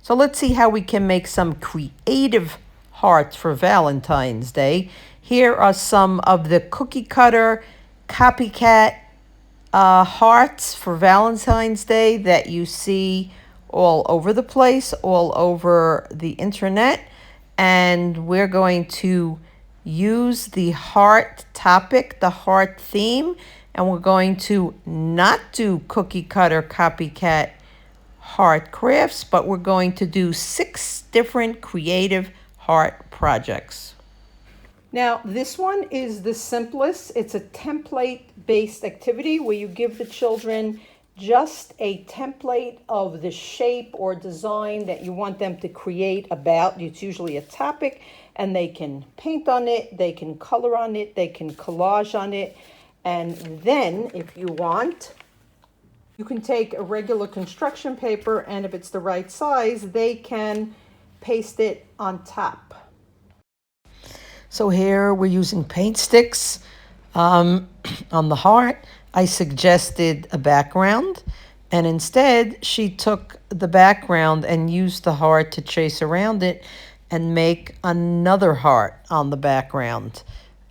So let's see how we can make some creative hearts for Valentine's Day. Here are some of the cookie cutter copycat hearts for Valentine's Day that you see all over the place, all over the internet. And we're going to use the heart topic, the heart theme, and we're going to not do cookie cutter copycat heart crafts, but we're going to do 6 different creative heart projects. Now, this one is the simplest. It's a template-based activity where you give the children just a template of the shape or design that you want them to create about. It's usually a topic, and they can paint on it, they can color on it, they can collage on it, and then, if you want, you can take a regular construction paper, and if it's the right size, they can paste it on top. So here we're using paint sticks on the heart. I suggested a background, and instead she took the background and used the heart to chase around it and make another heart on the background.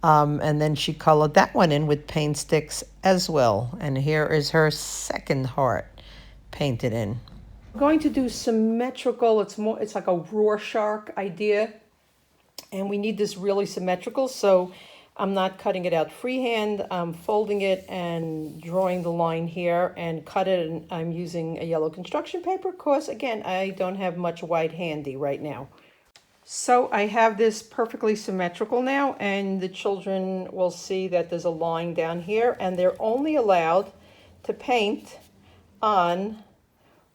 And then she colored that one in with paint sticks as well. And here is her second heart painted in. We're going to do symmetrical. It's like a Rorschach idea. And we need this really symmetrical, so I'm not cutting it out freehand. I'm folding it and drawing the line here and cut it. And I'm using a yellow construction paper because, again, I don't have much white handy right now. So I have this perfectly symmetrical now, and the children will see that there's a line down here, and they're only allowed to paint on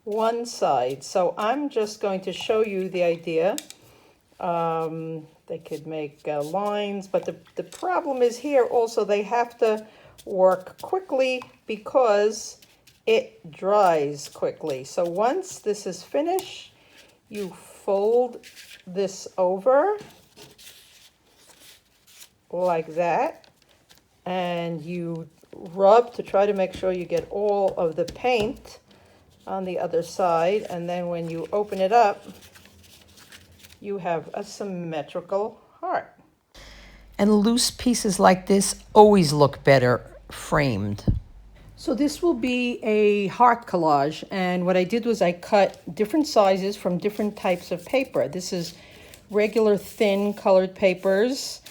one side. So I'm just going to show you the idea. They could make lines, but the problem is here also they have to work quickly because it dries quickly. So once this is finished, you fold this over like that, and you rub to try to make sure you get all of the paint on the other side, and then when you open it up, you have a symmetrical heart. And loose pieces like this always look better framed. So this will be a heart collage, and what I did was I cut different sizes from different types of paper. This is regular thin colored papers.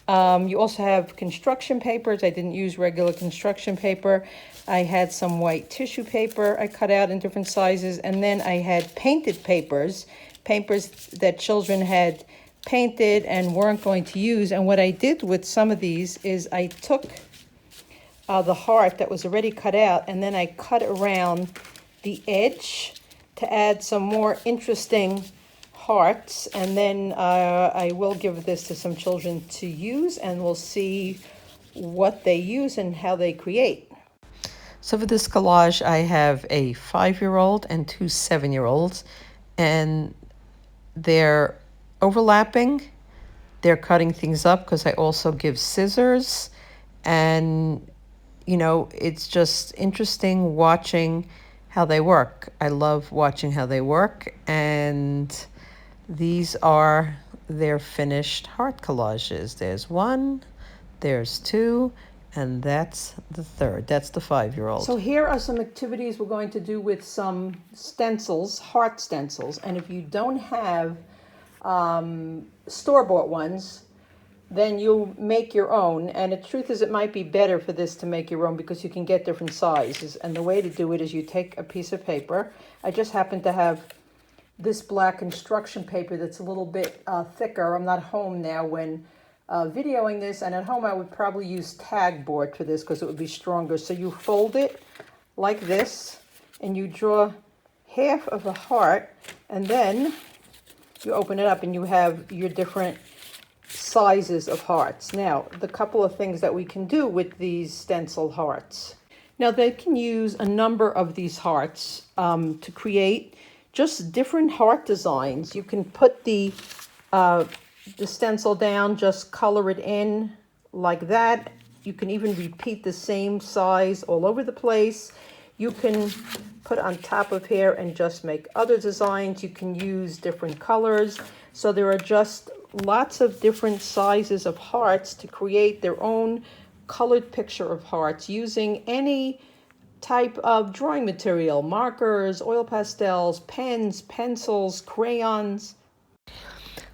You also have construction papers. I didn't use regular construction paper. I had some white tissue paper I cut out in different sizes, and then I had painted papers that children had painted and weren't going to use. And what I did with some of these is I took the heart that was already cut out, and then I cut around the edge to add some more interesting hearts. And then I will give this to some children to use, and we'll see what they use and how they create. So for this collage, I have a 5-year-old and 2 7-year-olds, and they're overlapping. They're cutting things up because I also give scissors. And, you know, it's just interesting watching how they work. I love watching how they work. And these are their finished heart collages. There's 1, there's 2, and that's the 3rd. That's the 5-year-old. So here are some activities we're going to do with some stencils, heart stencils. And if you don't have store-bought ones, then you'll make your own. And the truth is, it might be better for this to make your own because you can get different sizes. And the way to do it is you take a piece of paper. I just happen to have this black construction paper that's a little bit thicker. I'm not home now when videoing this, and at home I would probably use tag board for this because it would be stronger. So you fold it like this, and you draw half of a heart, and then you open it up and you have your different sizes of hearts. Now, the couple of things that we can do with these stencil hearts. Now, they can use a number of these hearts to create just different heart designs. You can put the stencil down, just color it in like that. You can even repeat the same size all over the place. You can put on top of here and just make other designs. You can use different colors. So there are just lots of different sizes of hearts to create their own colored picture of hearts using any type of drawing material: markers, oil pastels, pens, pencils, crayons.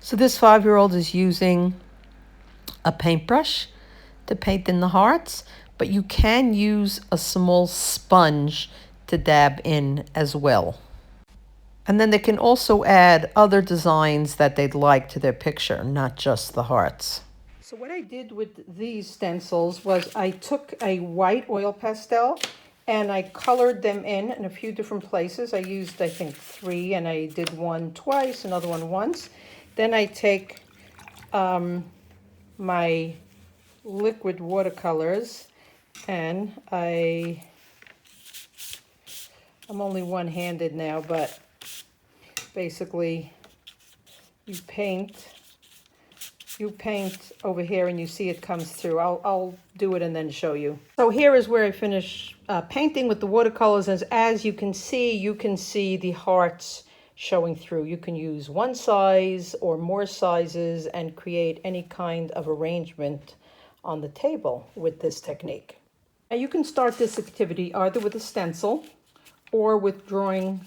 So this 5-year-old is using a paintbrush to paint in the hearts, but you can use a small sponge to dab in as well. And then they can also add other designs that they'd like to their picture, not just the hearts. So what I did with these stencils was I took a white oil pastel and I colored them in a few different places. I used, I think, 3, and I did one twice, another one once. Then I take my liquid watercolors, and I'm only one-handed now, but basically you paint over here and you see it comes through. I'll do it and then show you. So here is where I finish painting with the watercolors, and as you can see the hearts showing through. You can use one size or more sizes and create any kind of arrangement on the table with this technique. Now you can start this activity either with a stencil or with drawing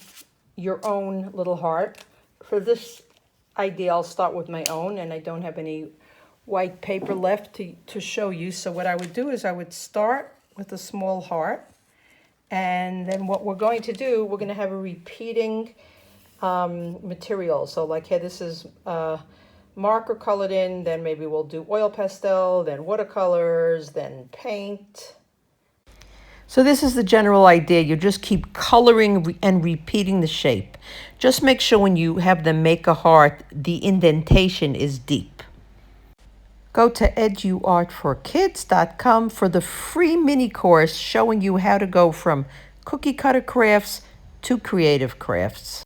your own little heart. For this idea, I'll start with my own, and I don't have any white paper left to show you. So what I would do is I would start with a small heart, and then what we're going to do, we're going to have a repeating material. So like here, this is marker colored in, then maybe we'll do oil pastel, then watercolors, then paint. So this is the general idea. You just keep coloring and repeating the shape. Just make sure when you have them make a heart, the indentation is deep. Go to eduartforkids.com for the free mini course showing you how to go from cookie cutter crafts to creative crafts.